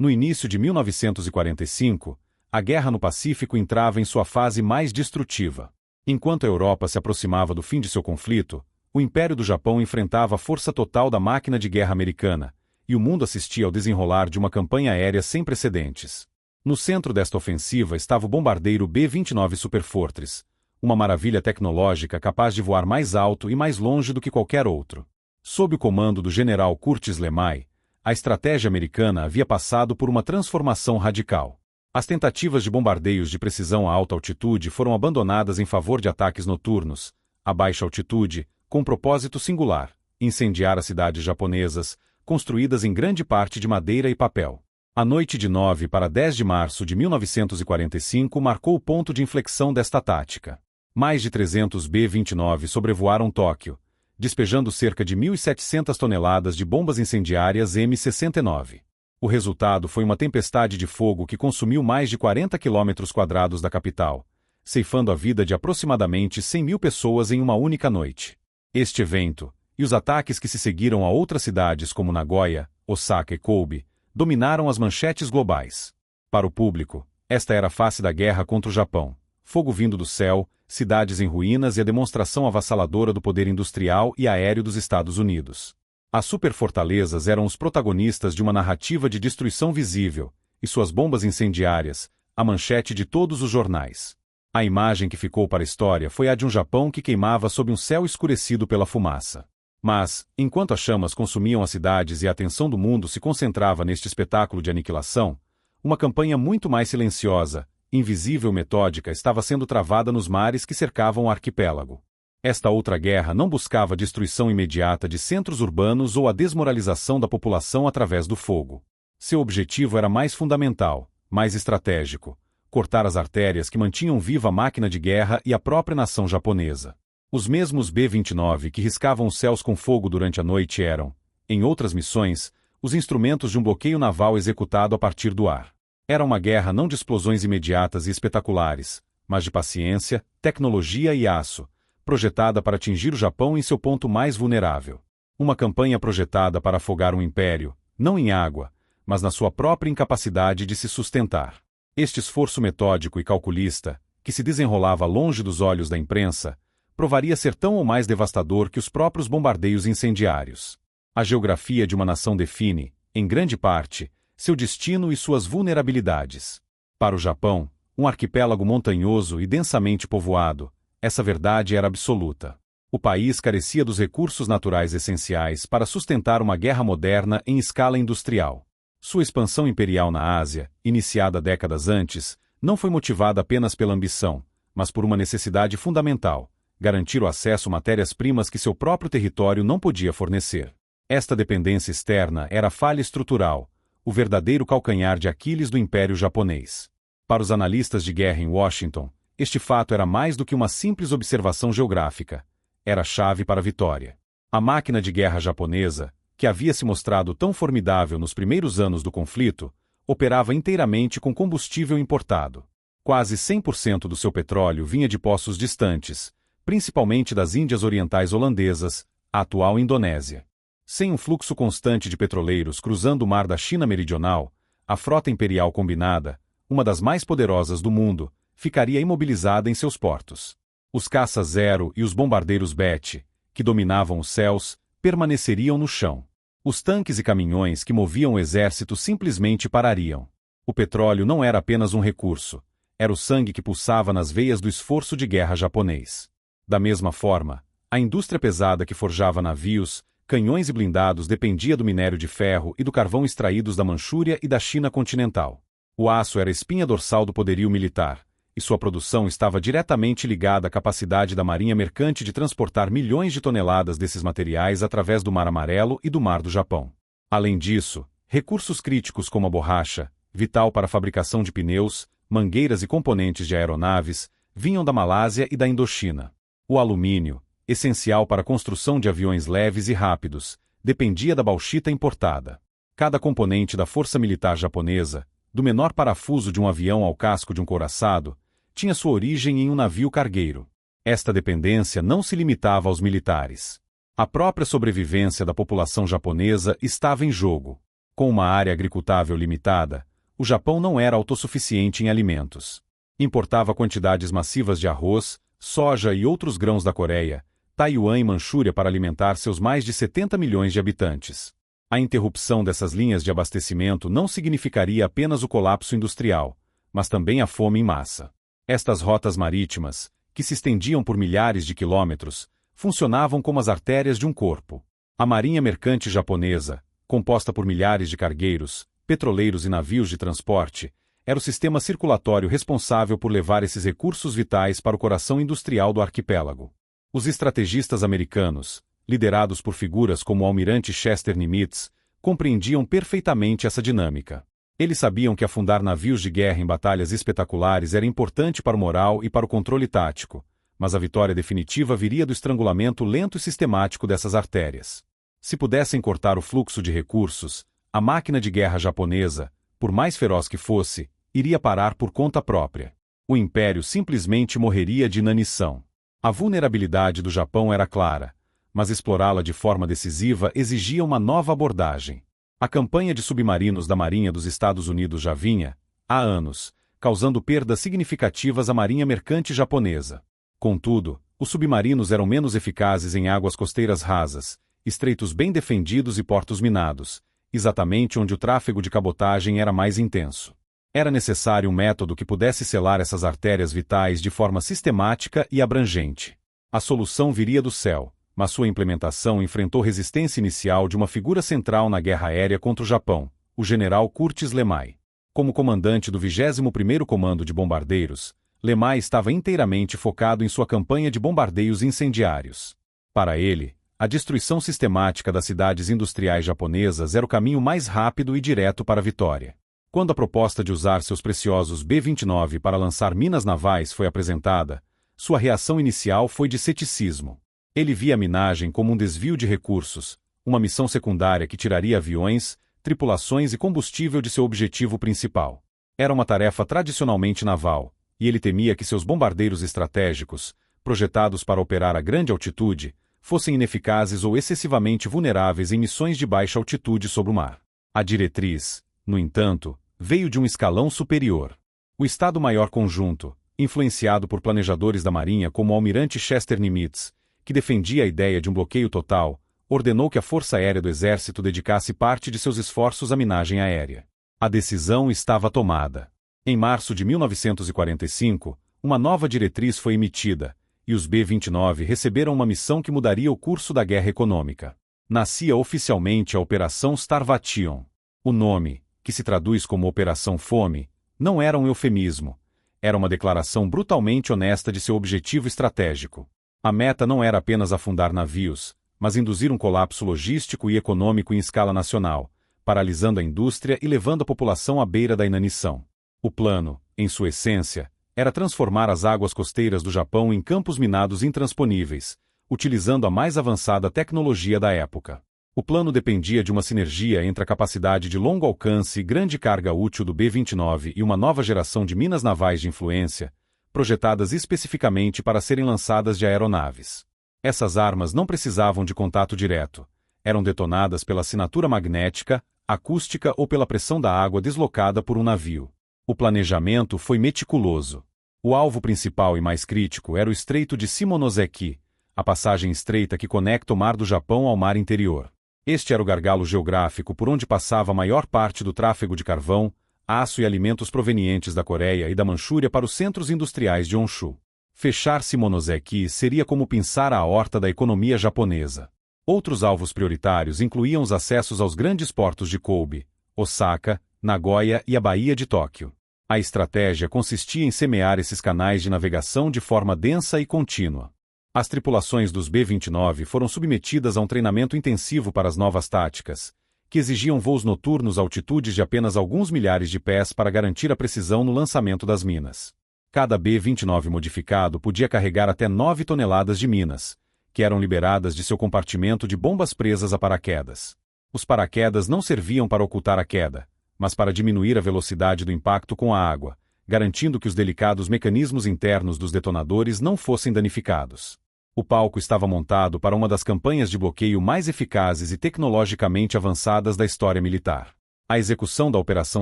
No início de 1945, a guerra no Pacífico entrava em sua fase mais destrutiva. Enquanto a Europa se aproximava do fim de seu conflito, o Império do Japão enfrentava a força total da máquina de guerra americana, e o mundo assistia ao desenrolar de uma campanha aérea sem precedentes. No centro desta ofensiva estava o bombardeiro B-29 Superfortress, uma maravilha tecnológica capaz de voar mais alto e mais longe do que qualquer outro. Sob o comando do general Curtis LeMay, a estratégia americana havia passado por uma transformação radical. As tentativas de bombardeios de precisão a alta altitude foram abandonadas em favor de ataques noturnos, a baixa altitude, com um propósito singular: incendiar as cidades japonesas, construídas em grande parte de madeira e papel. A noite de 9 para 10 de março de 1945 marcou o ponto de inflexão desta tática. Mais de 300 B-29 sobrevoaram Tóquio, despejando cerca de 1.700 toneladas de bombas incendiárias M69. O resultado foi uma tempestade de fogo que consumiu mais de 40 km² da capital, ceifando a vida de aproximadamente 100.000 pessoas em uma única noite. Este evento, e os ataques que se seguiram a outras cidades como Nagoya, Osaka e Kobe, dominaram as manchetes globais. Para o público, esta era a face da guerra contra o Japão: fogo vindo do céu, cidades em ruínas e a demonstração avassaladora do poder industrial e aéreo dos Estados Unidos. As superfortalezas eram os protagonistas de uma narrativa de destruição visível, e suas bombas incendiárias, a manchete de todos os jornais. A imagem que ficou para a história foi a de um Japão que queimava sob um céu escurecido pela fumaça. Mas, enquanto as chamas consumiam as cidades e a atenção do mundo se concentrava neste espetáculo de aniquilação, uma campanha muito mais silenciosa, invisível e metódica estava sendo travada nos mares que cercavam o arquipélago. Esta outra guerra não buscava a destruição imediata de centros urbanos ou a desmoralização da população através do fogo. Seu objetivo era mais fundamental, mais estratégico: cortar as artérias que mantinham viva a máquina de guerra e a própria nação japonesa. Os mesmos B-29 que riscavam os céus com fogo durante a noite eram, em outras missões, os instrumentos de um bloqueio naval executado a partir do ar. Era uma guerra não de explosões imediatas e espetaculares, mas de paciência, tecnologia e aço, projetada para atingir o Japão em seu ponto mais vulnerável. Uma campanha projetada para afogar um império, não em água, mas na sua própria incapacidade de se sustentar. Este esforço metódico e calculista, que se desenrolava longe dos olhos da imprensa, provaria ser tão ou mais devastador que os próprios bombardeios incendiários. A geografia de uma nação define, em grande parte, seu destino e suas vulnerabilidades. Para o Japão, um arquipélago montanhoso e densamente povoado, essa verdade era absoluta. O país carecia dos recursos naturais essenciais para sustentar uma guerra moderna em escala industrial. Sua expansão imperial na Ásia, iniciada décadas antes, não foi motivada apenas pela ambição, mas por uma necessidade fundamental: garantir o acesso a matérias-primas que seu próprio território não podia fornecer. Esta dependência externa era a falha estrutural, o verdadeiro calcanhar de Aquiles do Império Japonês. Para os analistas de guerra em Washington, este fato era mais do que uma simples observação geográfica. Era a chave para a vitória. A máquina de guerra japonesa, que havia se mostrado tão formidável nos primeiros anos do conflito, operava inteiramente com combustível importado. Quase 100% do seu petróleo vinha de poços distantes, principalmente das Índias Orientais Holandesas, a atual Indonésia. Sem um fluxo constante de petroleiros cruzando o mar da China Meridional, a frota imperial combinada, uma das mais poderosas do mundo, ficaria imobilizada em seus portos. Os caças Zero e os bombardeiros Bet, que dominavam os céus, permaneceriam no chão. Os tanques e caminhões que moviam o exército simplesmente parariam. O petróleo não era apenas um recurso, era o sangue que pulsava nas veias do esforço de guerra japonês. Da mesma forma, a indústria pesada que forjava navios, canhões e blindados dependia do minério de ferro e do carvão extraídos da Manchúria e da China continental. O aço era a espinha dorsal do poderio militar, e sua produção estava diretamente ligada à capacidade da marinha mercante de transportar milhões de toneladas desses materiais através do Mar Amarelo e do Mar do Japão. Além disso, recursos críticos como a borracha, vital para a fabricação de pneus, mangueiras e componentes de aeronaves, vinham da Malásia e da Indochina. O alumínio, essencial para a construção de aviões leves e rápidos, dependia da bauxita importada. Cada componente da força militar japonesa, do menor parafuso de um avião ao casco de um couraçado, tinha sua origem em um navio cargueiro. Esta dependência não se limitava aos militares. A própria sobrevivência da população japonesa estava em jogo. Com uma área agricultável limitada, o Japão não era autossuficiente em alimentos. Importava quantidades massivas de arroz, soja e outros grãos da Coreia, Taiwan e Manchúria para alimentar seus mais de 70 milhões de habitantes. A interrupção dessas linhas de abastecimento não significaria apenas o colapso industrial, mas também a fome em massa. Estas rotas marítimas, que se estendiam por milhares de quilômetros, funcionavam como as artérias de um corpo. A marinha mercante japonesa, composta por milhares de cargueiros, petroleiros e navios de transporte, era o sistema circulatório responsável por levar esses recursos vitais para o coração industrial do arquipélago. Os estrategistas americanos, liderados por figuras como o almirante Chester Nimitz, compreendiam perfeitamente essa dinâmica. Eles sabiam que afundar navios de guerra em batalhas espetaculares era importante para o moral e para o controle tático, mas a vitória definitiva viria do estrangulamento lento e sistemático dessas artérias. Se pudessem cortar o fluxo de recursos, a máquina de guerra japonesa, por mais feroz que fosse, iria parar por conta própria. O império simplesmente morreria de inanição. A vulnerabilidade do Japão era clara, mas explorá-la de forma decisiva exigia uma nova abordagem. A campanha de submarinos da Marinha dos Estados Unidos já vinha, há anos, causando perdas significativas à marinha mercante japonesa. Contudo, os submarinos eram menos eficazes em águas costeiras rasas, estreitos bem defendidos e portos minados, exatamente onde o tráfego de cabotagem era mais intenso. Era necessário um método que pudesse selar essas artérias vitais de forma sistemática e abrangente. A solução viria do céu, mas sua implementação enfrentou resistência inicial de uma figura central na guerra aérea contra o Japão, o general Curtis LeMay. Como comandante do 21º Comando de Bombardeiros, LeMay estava inteiramente focado em sua campanha de bombardeios incendiários. Para ele, a destruição sistemática das cidades industriais japonesas era o caminho mais rápido e direto para a vitória. Quando a proposta de usar seus preciosos B-29 para lançar minas navais foi apresentada, sua reação inicial foi de ceticismo. Ele via a minagem como um desvio de recursos, uma missão secundária que tiraria aviões, tripulações e combustível de seu objetivo principal. Era uma tarefa tradicionalmente naval, e ele temia que seus bombardeiros estratégicos, projetados para operar a grande altitude, fossem ineficazes ou excessivamente vulneráveis em missões de baixa altitude sobre o mar. A diretriz, no entanto, veio de um escalão superior. O Estado-Maior Conjunto, influenciado por planejadores da Marinha como o almirante Chester Nimitz, que defendia a ideia de um bloqueio total, ordenou que a Força Aérea do Exército dedicasse parte de seus esforços à minagem aérea. A decisão estava tomada. Em março de 1945, uma nova diretriz foi emitida, e os B-29 receberam uma missão que mudaria o curso da guerra econômica. Nascia oficialmente a Operação Starvation. O nome, que se traduz como Operação Fome, não era um eufemismo. Era uma declaração brutalmente honesta de seu objetivo estratégico. A meta não era apenas afundar navios, mas induzir um colapso logístico e econômico em escala nacional, paralisando a indústria e levando a população à beira da inanição. O plano, em sua essência, era transformar as águas costeiras do Japão em campos minados intransponíveis, utilizando a mais avançada tecnologia da época. O plano dependia de uma sinergia entre a capacidade de longo alcance e grande carga útil do B-29 e uma nova geração de minas navais de influência, projetadas especificamente para serem lançadas de aeronaves. Essas armas não precisavam de contato direto. Eram detonadas pela assinatura magnética, acústica ou pela pressão da água deslocada por um navio. O planejamento foi meticuloso. O alvo principal e mais crítico era o Estreito de Shimonoseki, a passagem estreita que conecta o Mar do Japão ao mar interior. Este era o gargalo geográfico por onde passava a maior parte do tráfego de carvão, aço e alimentos provenientes da Coreia e da Manchúria para os centros industriais de Honshu. Fechar Shimonoseki seria como pinçar a aorta da economia japonesa. Outros alvos prioritários incluíam os acessos aos grandes portos de Kobe, Osaka, Nagoya e a Baía de Tóquio. A estratégia consistia em semear esses canais de navegação de forma densa e contínua. As tripulações dos B-29 foram submetidas a um treinamento intensivo para as novas táticas, que exigiam voos noturnos a altitudes de apenas alguns milhares de pés para garantir a precisão no lançamento das minas. Cada B-29 modificado podia carregar até 9 toneladas de minas, que eram liberadas de seu compartimento de bombas presas a paraquedas. Os paraquedas não serviam para ocultar a queda, mas para diminuir a velocidade do impacto com a água, garantindo que os delicados mecanismos internos dos detonadores não fossem danificados. O palco estava montado para uma das campanhas de bloqueio mais eficazes e tecnologicamente avançadas da história militar. A execução da Operação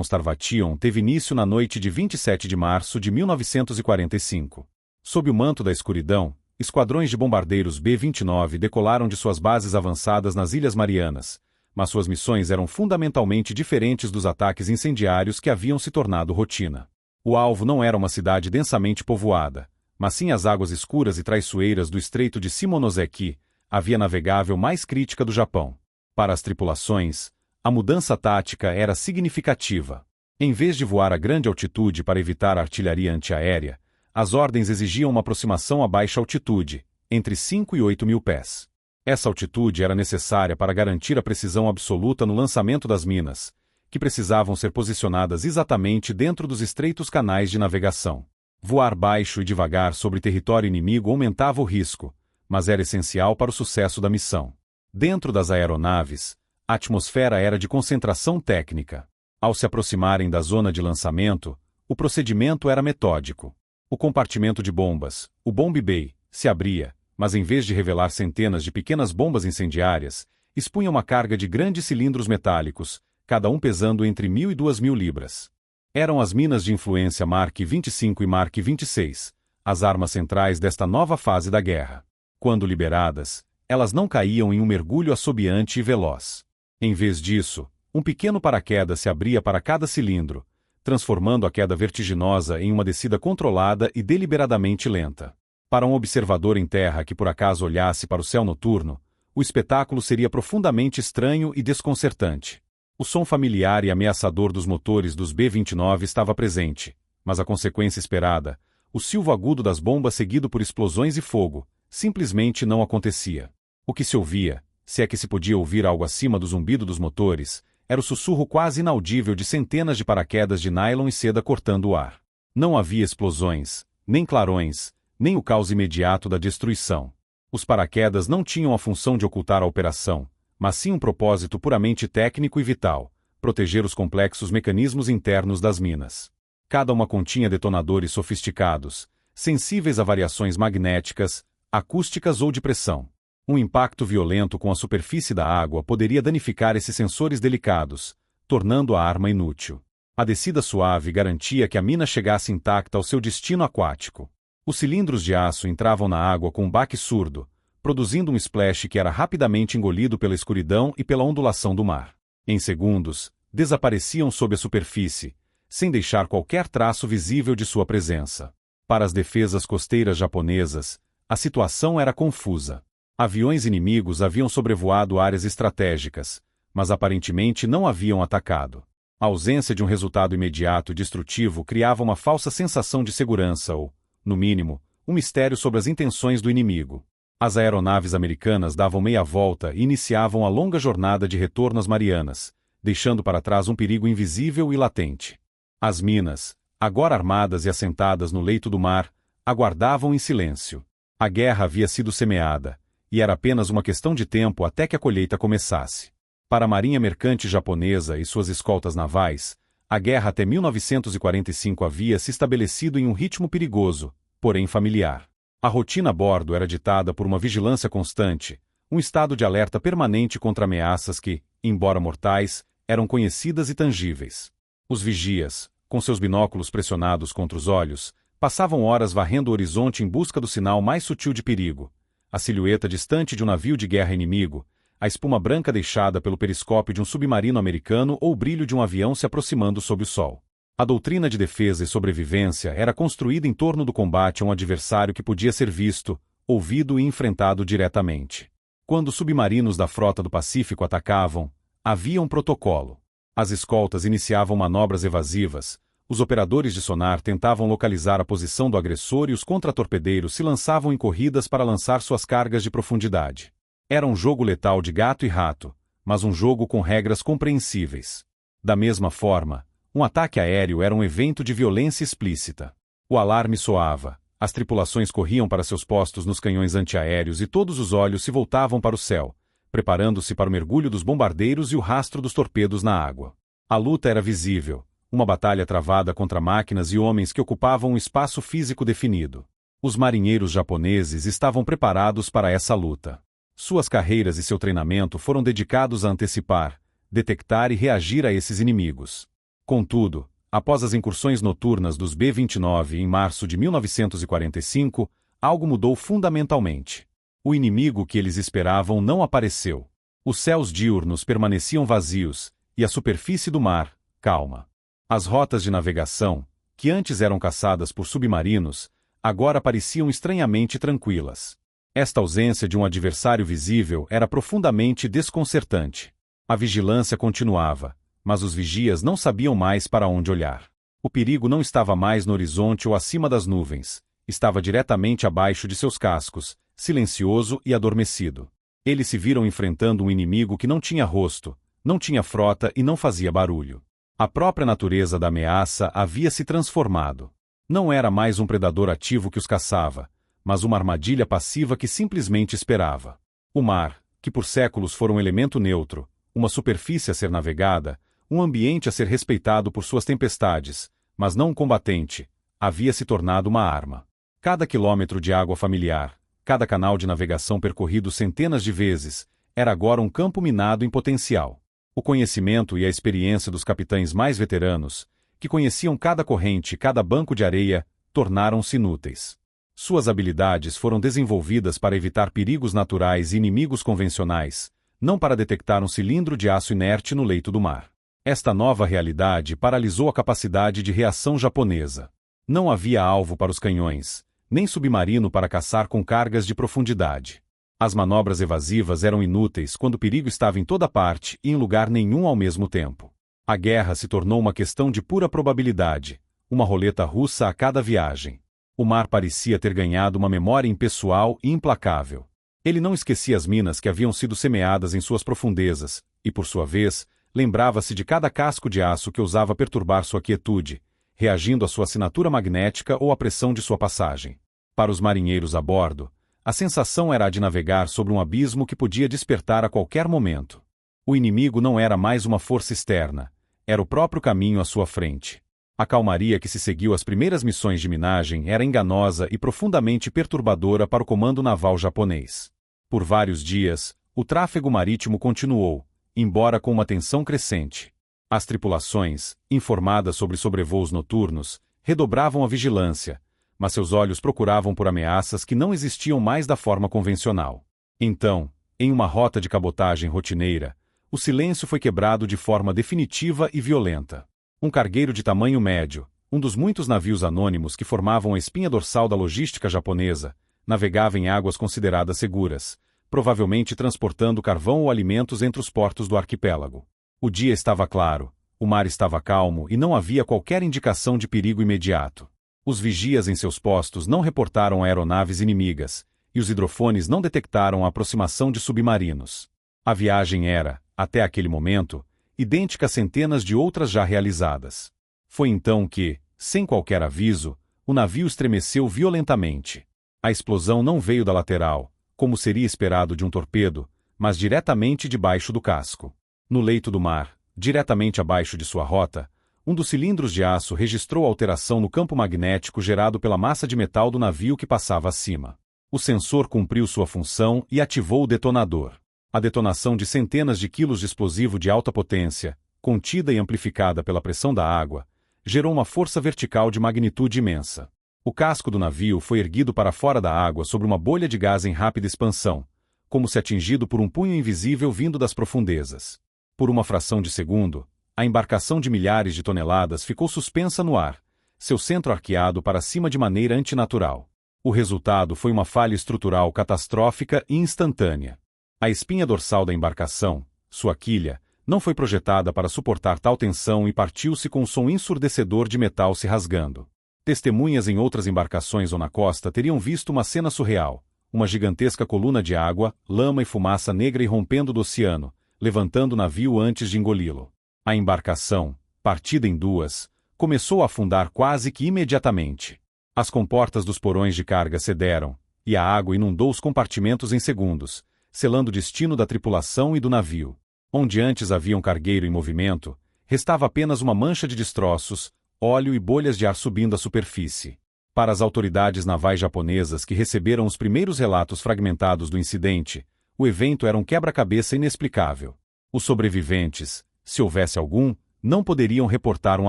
Starvation teve início na noite de 27 de março de 1945. Sob o manto da escuridão, esquadrões de bombardeiros B-29 decolaram de suas bases avançadas nas Ilhas Marianas, mas suas missões eram fundamentalmente diferentes dos ataques incendiários que haviam se tornado rotina. O alvo não era uma cidade densamente povoada, mas sim as águas escuras e traiçoeiras do Estreito de Shimonoseki, a via navegável mais crítica do Japão. Para as tripulações, a mudança tática era significativa. Em vez de voar a grande altitude para evitar a artilharia antiaérea, as ordens exigiam uma aproximação a baixa altitude, entre 5 e 8 mil pés. Essa altitude era necessária para garantir a precisão absoluta no lançamento das minas, que precisavam ser posicionadas exatamente dentro dos estreitos canais de navegação. Voar baixo e devagar sobre território inimigo aumentava o risco, mas era essencial para o sucesso da missão. Dentro das aeronaves, a atmosfera era de concentração técnica. Ao se aproximarem da zona de lançamento, o procedimento era metódico. O compartimento de bombas, o bomb bay, se abria, mas em vez de revelar centenas de pequenas bombas incendiárias, expunha uma carga de grandes cilindros metálicos, cada um pesando entre 1.000 e 2.000 libras. Eram as minas de influência Mark 25 e Mark 26, as armas centrais desta nova fase da guerra. Quando liberadas, elas não caíam em um mergulho assobiante e veloz. Em vez disso, um pequeno paraquedas se abria para cada cilindro, transformando a queda vertiginosa em uma descida controlada e deliberadamente lenta. Para um observador em terra que por acaso olhasse para o céu noturno, o espetáculo seria profundamente estranho e desconcertante. O som familiar e ameaçador dos motores dos B-29 estava presente, mas a consequência esperada, o silvo agudo das bombas seguido por explosões e fogo, simplesmente não acontecia. O que se ouvia, se é que se podia ouvir algo acima do zumbido dos motores, era o sussurro quase inaudível de centenas de paraquedas de nylon e seda cortando o ar. Não havia explosões, nem clarões, nem o caos imediato da destruição. Os paraquedas não tinham a função de ocultar a operação, mas sim um propósito puramente técnico e vital: proteger os complexos mecanismos internos das minas. Cada uma continha detonadores sofisticados, sensíveis a variações magnéticas, acústicas ou de pressão. Um impacto violento com a superfície da água poderia danificar esses sensores delicados, tornando a arma inútil. A descida suave garantia que a mina chegasse intacta ao seu destino aquático. Os cilindros de aço entravam na água com um baque surdo, produzindo um splash que era rapidamente engolido pela escuridão e pela ondulação do mar. Em segundos, desapareciam sob a superfície, sem deixar qualquer traço visível de sua presença. Para as defesas costeiras japonesas, a situação era confusa. Aviões inimigos haviam sobrevoado áreas estratégicas, mas aparentemente não haviam atacado. A ausência de um resultado imediato e destrutivo criava uma falsa sensação de segurança ou, no mínimo, um mistério sobre as intenções do inimigo. As aeronaves americanas davam meia volta e iniciavam a longa jornada de retorno às Marianas, deixando para trás um perigo invisível e latente. As minas, agora armadas e assentadas no leito do mar, aguardavam em silêncio. A guerra havia sido semeada, e era apenas uma questão de tempo até que a colheita começasse. Para a Marinha Mercante japonesa e suas escoltas navais, a guerra até 1945 havia se estabelecido em um ritmo perigoso, porém familiar. A rotina a bordo era ditada por uma vigilância constante, um estado de alerta permanente contra ameaças que, embora mortais, eram conhecidas e tangíveis. Os vigias, com seus binóculos pressionados contra os olhos, passavam horas varrendo o horizonte em busca do sinal mais sutil de perigo: a silhueta distante de um navio de guerra inimigo, a espuma branca deixada pelo periscópio de um submarino americano ou o brilho de um avião se aproximando sob o sol. A doutrina de defesa e sobrevivência era construída em torno do combate a um adversário que podia ser visto, ouvido e enfrentado diretamente. Quando submarinos da frota do Pacífico atacavam, havia um protocolo. As escoltas iniciavam manobras evasivas, os operadores de sonar tentavam localizar a posição do agressor e os contratorpedeiros se lançavam em corridas para lançar suas cargas de profundidade. Era um jogo letal de gato e rato, mas um jogo com regras compreensíveis. Da mesma forma, um ataque aéreo era um evento de violência explícita. O alarme soava, as tripulações corriam para seus postos nos canhões antiaéreos e todos os olhos se voltavam para o céu, preparando-se para o mergulho dos bombardeiros e o rastro dos torpedos na água. A luta era visível, uma batalha travada contra máquinas e homens que ocupavam um espaço físico definido. Os marinheiros japoneses estavam preparados para essa luta. Suas carreiras e seu treinamento foram dedicados a antecipar, detectar e reagir a esses inimigos. Contudo, após as incursões noturnas dos B-29 em março de 1945, algo mudou fundamentalmente. O inimigo que eles esperavam não apareceu. Os céus diurnos permaneciam vazios, e a superfície do mar, calma. As rotas de navegação, que antes eram caçadas por submarinos, agora pareciam estranhamente tranquilas. Esta ausência de um adversário visível era profundamente desconcertante. A vigilância continuava, mas os vigias não sabiam mais para onde olhar. O perigo não estava mais no horizonte ou acima das nuvens, estava diretamente abaixo de seus cascos, silencioso e adormecido. Eles se viram enfrentando um inimigo que não tinha rosto, não tinha frota e não fazia barulho. A própria natureza da ameaça havia se transformado. Não era mais um predador ativo que os caçava, mas uma armadilha passiva que simplesmente esperava. O mar, que por séculos fora um elemento neutro, uma superfície a ser navegada, um ambiente a ser respeitado por suas tempestades, mas não um combatente, havia se tornado uma arma. Cada quilômetro de água familiar, cada canal de navegação percorrido centenas de vezes, era agora um campo minado em potencial. O conhecimento e a experiência dos capitães mais veteranos, que conheciam cada corrente e cada banco de areia, tornaram-se inúteis. Suas habilidades foram desenvolvidas para evitar perigos naturais e inimigos convencionais, não para detectar um cilindro de aço inerte no leito do mar. Esta nova realidade paralisou a capacidade de reação japonesa. Não havia alvo para os canhões, nem submarino para caçar com cargas de profundidade. As manobras evasivas eram inúteis quando o perigo estava em toda parte e em lugar nenhum ao mesmo tempo. A guerra se tornou uma questão de pura probabilidade, uma roleta russa a cada viagem. O mar parecia ter ganhado uma memória impessoal e implacável. Ele não esquecia as minas que haviam sido semeadas em suas profundezas, e por sua vez, lembrava-se de cada casco de aço que ousava perturbar sua quietude, reagindo à sua assinatura magnética ou à pressão de sua passagem. Para os marinheiros a bordo, a sensação era a de navegar sobre um abismo que podia despertar a qualquer momento. O inimigo não era mais uma força externa, era o próprio caminho à sua frente. A calmaria que se seguiu às primeiras missões de minagem era enganosa e profundamente perturbadora para o comando naval japonês. Por vários dias, o tráfego marítimo continuou, embora com uma tensão crescente. As tripulações, informadas sobre sobrevoos noturnos, redobravam a vigilância, mas seus olhos procuravam por ameaças que não existiam mais da forma convencional. Então, em uma rota de cabotagem rotineira, o silêncio foi quebrado de forma definitiva e violenta. Um cargueiro de tamanho médio, um dos muitos navios anônimos que formavam a espinha dorsal da logística japonesa, navegava em águas consideradas seguras, provavelmente transportando carvão ou alimentos entre os portos do arquipélago. O dia estava claro, o mar estava calmo e não havia qualquer indicação de perigo imediato. Os vigias em seus postos não reportaram aeronaves inimigas, e os hidrofones não detectaram a aproximação de submarinos. A viagem era, até aquele momento, idêntica a centenas de outras já realizadas. Foi então que, sem qualquer aviso, o navio estremeceu violentamente. A explosão não veio da lateral, como seria esperado de um torpedo, mas diretamente debaixo do casco. No leito do mar, diretamente abaixo de sua rota, um dos cilindros de aço registrou alteração no campo magnético gerado pela massa de metal do navio que passava acima. O sensor cumpriu sua função e ativou o detonador. A detonação de centenas de quilos de explosivo de alta potência, contida e amplificada pela pressão da água, gerou uma força vertical de magnitude imensa. O casco do navio foi erguido para fora da água sobre uma bolha de gás em rápida expansão, como se atingido por um punho invisível vindo das profundezas. Por uma fração de segundo, a embarcação de milhares de toneladas ficou suspensa no ar, seu centro arqueado para cima de maneira antinatural. O resultado foi uma falha estrutural catastrófica e instantânea. A espinha dorsal da embarcação, sua quilha, não foi projetada para suportar tal tensão e partiu-se com um som ensurdecedor de metal se rasgando. Testemunhas em outras embarcações ou na costa teriam visto uma cena surreal, uma gigantesca coluna de água, lama e fumaça negra irrompendo do oceano, levantando o navio antes de engoli-lo. A embarcação, partida em duas, começou a afundar quase que imediatamente. As comportas dos porões de carga cederam, e a água inundou os compartimentos em segundos, selando o destino da tripulação e do navio. Onde antes havia um cargueiro em movimento, restava apenas uma mancha de destroços, óleo e bolhas de ar subindo à superfície. Para as autoridades navais japonesas que receberam os primeiros relatos fragmentados do incidente, o evento era um quebra-cabeça inexplicável. Os sobreviventes, se houvesse algum, não poderiam reportar um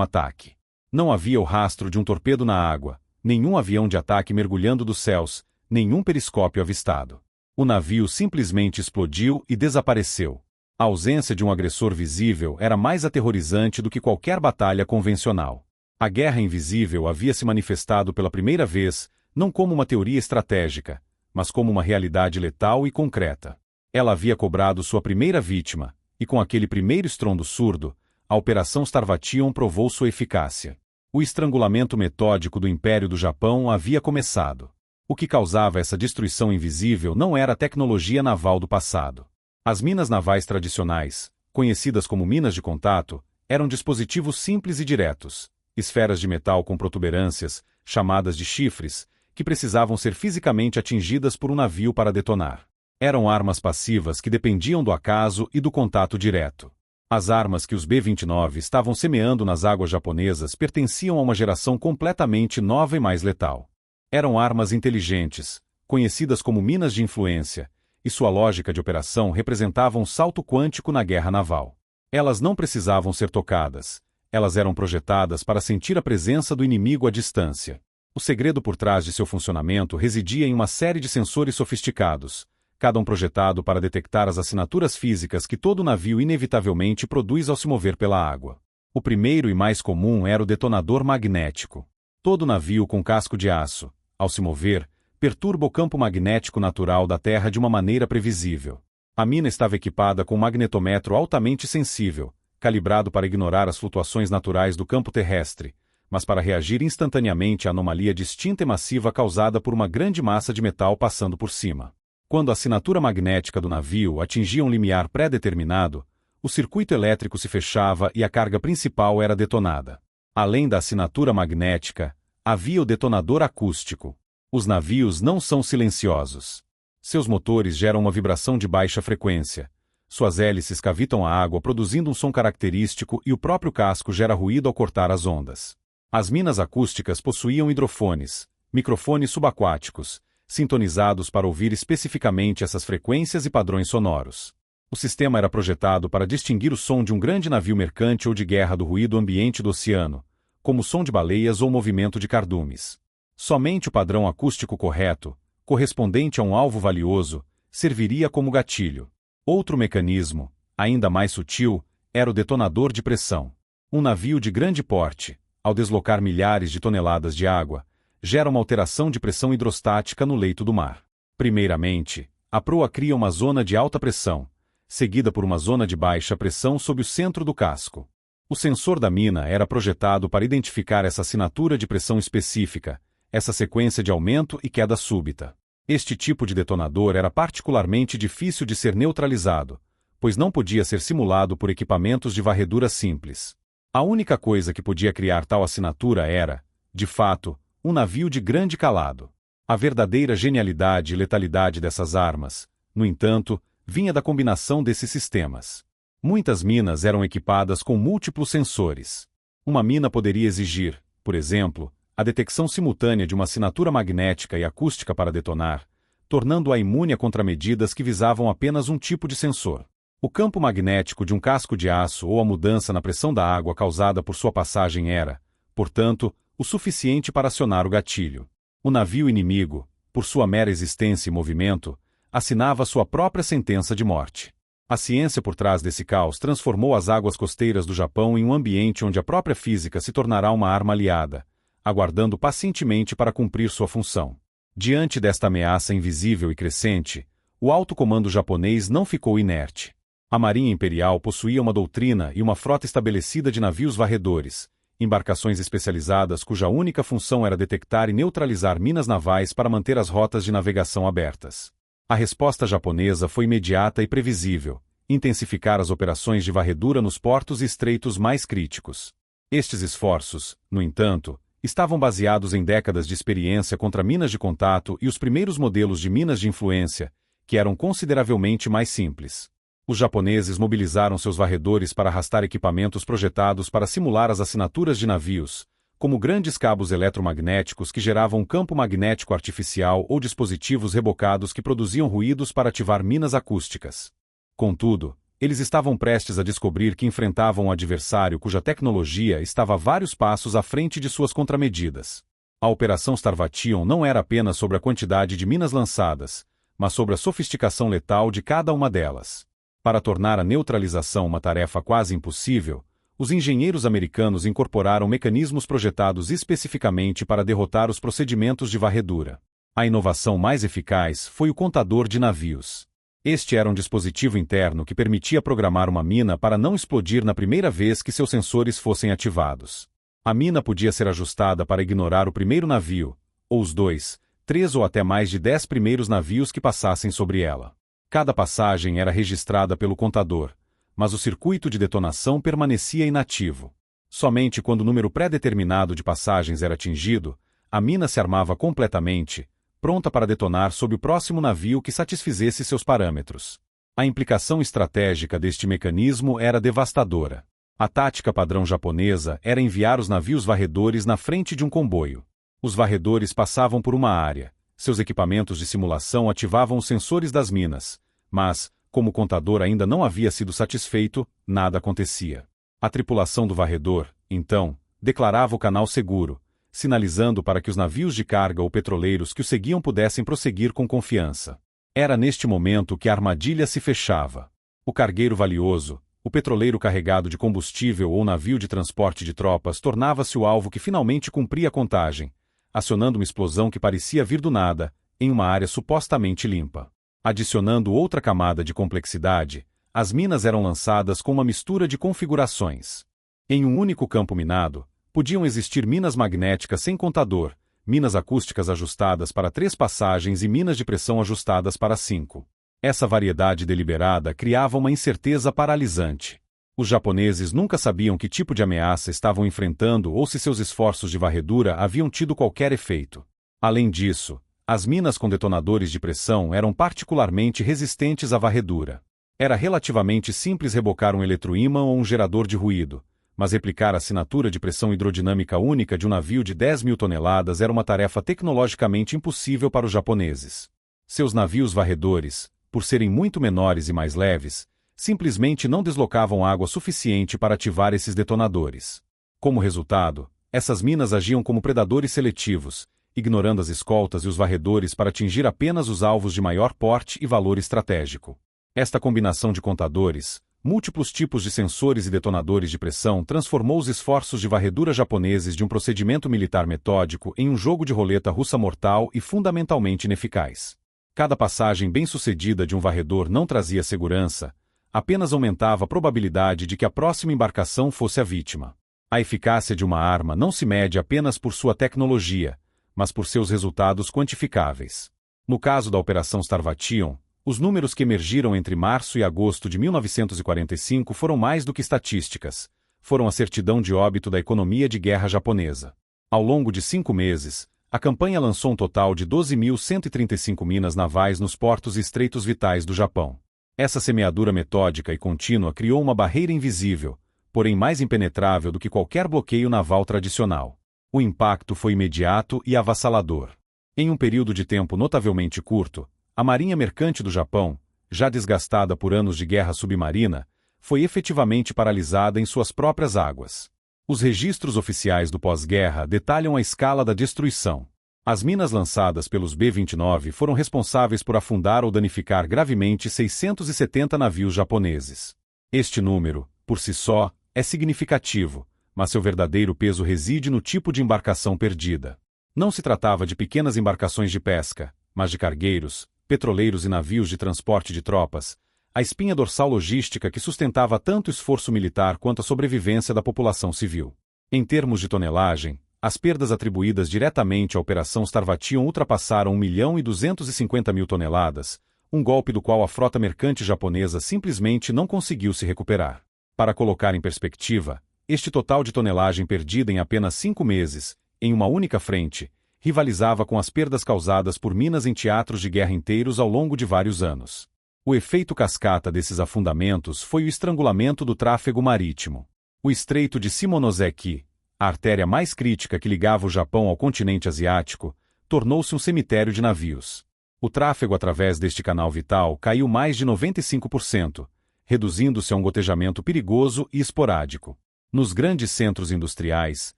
ataque. Não havia o rastro de um torpedo na água, nenhum avião de ataque mergulhando dos céus, nenhum periscópio avistado. O navio simplesmente explodiu e desapareceu. A ausência de um agressor visível era mais aterrorizante do que qualquer batalha convencional. A guerra invisível havia se manifestado pela primeira vez, não como uma teoria estratégica, mas como uma realidade letal e concreta. Ela havia cobrado sua primeira vítima, e com aquele primeiro estrondo surdo, a Operação Starvation provou sua eficácia. O estrangulamento metódico do Império do Japão havia começado. O que causava essa destruição invisível não era a tecnologia naval do passado. As minas navais tradicionais, conhecidas como minas de contato, eram dispositivos simples e diretos, esferas de metal com protuberâncias, chamadas de chifres, que precisavam ser fisicamente atingidas por um navio para detonar. Eram armas passivas que dependiam do acaso e do contato direto. As armas que os B-29 estavam semeando nas águas japonesas pertenciam a uma geração completamente nova e mais letal. Eram armas inteligentes, conhecidas como minas de influência, e sua lógica de operação representava um salto quântico na guerra naval. Elas não precisavam ser tocadas, elas eram projetadas para sentir a presença do inimigo à distância. O segredo por trás de seu funcionamento residia em uma série de sensores sofisticados, cada um projetado para detectar as assinaturas físicas que todo navio inevitavelmente produz ao se mover pela água. O primeiro e mais comum era o detonador magnético. Todo navio com casco de aço, ao se mover, perturba o campo magnético natural da Terra de uma maneira previsível. A mina estava equipada com um magnetômetro altamente sensível, calibrado para ignorar as flutuações naturais do campo terrestre, mas para reagir instantaneamente à anomalia distinta e massiva causada por uma grande massa de metal passando por cima. Quando a assinatura magnética do navio atingia um limiar pré-determinado, o circuito elétrico se fechava e a carga principal era detonada. Além da assinatura magnética, havia o detonador acústico. Os navios não são silenciosos. Seus motores geram uma vibração de baixa frequência. Suas hélices cavitam a água produzindo um som característico e o próprio casco gera ruído ao cortar as ondas. As minas acústicas possuíam hidrofones, microfones subaquáticos, sintonizados para ouvir especificamente essas frequências e padrões sonoros. O sistema era projetado para distinguir o som de um grande navio mercante ou de guerra do ruído ambiente do oceano, como o som de baleias ou movimento de cardumes. Somente o padrão acústico correto, correspondente a um alvo valioso, serviria como gatilho. Outro mecanismo, ainda mais sutil, era o detonador de pressão. Um navio de grande porte, ao deslocar milhares de toneladas de água, gera uma alteração de pressão hidrostática no leito do mar. Primeiramente, a proa cria uma zona de alta pressão, seguida por uma zona de baixa pressão sob o centro do casco. O sensor da mina era projetado para identificar essa assinatura de pressão específica, essa sequência de aumento e queda súbita. Este tipo de detonador era particularmente difícil de ser neutralizado, pois não podia ser simulado por equipamentos de varredura simples. A única coisa que podia criar tal assinatura era, de fato, um navio de grande calado. A verdadeira genialidade e letalidade dessas armas, no entanto, vinha da combinação desses sistemas. Muitas minas eram equipadas com múltiplos sensores. Uma mina poderia exigir, por exemplo, a detecção simultânea de uma assinatura magnética e acústica para detonar, tornando-a imune a contramedidas que visavam apenas um tipo de sensor. O campo magnético de um casco de aço ou a mudança na pressão da água causada por sua passagem era, portanto, o suficiente para acionar o gatilho. O navio inimigo, por sua mera existência e movimento, assinava sua própria sentença de morte. A ciência por trás desse caos transformou as águas costeiras do Japão em um ambiente onde a própria física se tornará uma arma aliada, aguardando pacientemente para cumprir sua função. Diante desta ameaça invisível e crescente, o alto comando japonês não ficou inerte. A Marinha Imperial possuía uma doutrina e uma frota estabelecida de navios varredores, embarcações especializadas cuja única função era detectar e neutralizar minas navais para manter as rotas de navegação abertas. A resposta japonesa foi imediata e previsível: intensificar as operações de varredura nos portos e estreitos mais críticos. Estes esforços, no entanto, estavam baseados em décadas de experiência contra minas de contato e os primeiros modelos de minas de influência, que eram consideravelmente mais simples. Os japoneses mobilizaram seus varredores para arrastar equipamentos projetados para simular as assinaturas de navios, como grandes cabos eletromagnéticos que geravam um campo magnético artificial ou dispositivos rebocados que produziam ruídos para ativar minas acústicas. Contudo, Eles estavam prestes a descobrir que enfrentavam um adversário cuja tecnologia estava vários passos à frente de suas contramedidas. A Operação Starvation não era apenas sobre a quantidade de minas lançadas, mas sobre a sofisticação letal de cada uma delas. Para tornar a neutralização uma tarefa quase impossível, os engenheiros americanos incorporaram mecanismos projetados especificamente para derrotar os procedimentos de varredura. A inovação mais eficaz foi o contador de navios. Este era um dispositivo interno que permitia programar uma mina para não explodir na primeira vez que seus sensores fossem ativados. A mina podia ser ajustada para ignorar o primeiro navio, ou os 2, 3 ou até mais de 10 primeiros navios que passassem sobre ela. Cada passagem era registrada pelo contador, mas o circuito de detonação permanecia inativo. Somente quando o número pré-determinado de passagens era atingido, a mina se armava completamente, pronta para detonar sob o próximo navio que satisfizesse seus parâmetros. A implicação estratégica deste mecanismo era devastadora. A tática padrão japonesa era enviar os navios varredores na frente de um comboio. Os varredores passavam por uma área, seus equipamentos de simulação ativavam os sensores das minas, mas, como o contador ainda não havia sido satisfeito, nada acontecia. A tripulação do varredor, então, declarava o canal seguro, sinalizando para que os navios de carga ou petroleiros que o seguiam pudessem prosseguir com confiança. Era neste momento que a armadilha se fechava. O cargueiro valioso, o petroleiro carregado de combustível ou navio de transporte de tropas tornava-se o alvo que finalmente cumpria a contagem, acionando uma explosão que parecia vir do nada, em uma área supostamente limpa. Adicionando outra camada de complexidade, as minas eram lançadas com uma mistura de configurações. Em um único campo minado, podiam existir minas magnéticas sem contador, minas acústicas ajustadas para 3 passagens e minas de pressão ajustadas para 5. Essa variedade deliberada criava uma incerteza paralisante. Os japoneses nunca sabiam que tipo de ameaça estavam enfrentando ou se seus esforços de varredura haviam tido qualquer efeito. Além disso, as minas com detonadores de pressão eram particularmente resistentes à varredura. Era relativamente simples rebocar um eletroímã ou um gerador de ruído, mas replicar a assinatura de pressão hidrodinâmica única de um navio de 10.000 toneladas era uma tarefa tecnologicamente impossível para os japoneses. Seus navios varredores, por serem muito menores e mais leves, simplesmente não deslocavam água suficiente para ativar esses detonadores. Como resultado, essas minas agiam como predadores seletivos, ignorando as escoltas e os varredores para atingir apenas os alvos de maior porte e valor estratégico. Esta combinação de contadores, múltiplos tipos de sensores e detonadores de pressão transformou os esforços de varredura japoneses de um procedimento militar metódico em um jogo de roleta russa mortal e fundamentalmente ineficaz. Cada passagem bem-sucedida de um varredor não trazia segurança, apenas aumentava a probabilidade de que a próxima embarcação fosse a vítima. A eficácia de uma arma não se mede apenas por sua tecnologia, mas por seus resultados quantificáveis. No caso da Operação Starvation, os números que emergiram entre março e agosto de 1945 foram mais do que estatísticas, foram a certidão de óbito da economia de guerra japonesa. Ao longo de 5 meses, a campanha lançou um total de 12.135 minas navais nos portos e estreitos vitais do Japão. Essa semeadura metódica e contínua criou uma barreira invisível, porém mais impenetrável do que qualquer bloqueio naval tradicional. O impacto foi imediato e avassalador. Em um período de tempo notavelmente curto, a Marinha Mercante do Japão, já desgastada por anos de guerra submarina, foi efetivamente paralisada em suas próprias águas. Os registros oficiais do pós-guerra detalham a escala da destruição. As minas lançadas pelos B-29 foram responsáveis por afundar ou danificar gravemente 670 navios japoneses. Este número, por si só, é significativo, mas seu verdadeiro peso reside no tipo de embarcação perdida. Não se tratava de pequenas embarcações de pesca, mas de cargueiros, petroleiros e navios de transporte de tropas, a espinha dorsal logística que sustentava tanto o esforço militar quanto a sobrevivência da população civil. Em termos de tonelagem, as perdas atribuídas diretamente à Operação Starvation ultrapassaram 1.250.000 toneladas, um golpe do qual a frota mercante japonesa simplesmente não conseguiu se recuperar. Para colocar em perspectiva, este total de tonelagem perdida em apenas 5 meses, em uma única frente, rivalizava com as perdas causadas por minas em teatros de guerra inteiros ao longo de vários anos. O efeito cascata desses afundamentos foi o estrangulamento do tráfego marítimo. O Estreito de Shimonoseki, a artéria mais crítica que ligava o Japão ao continente asiático, tornou-se um cemitério de navios. O tráfego através deste canal vital caiu mais de 95%, reduzindo-se a um gotejamento perigoso e esporádico. Nos grandes centros industriais,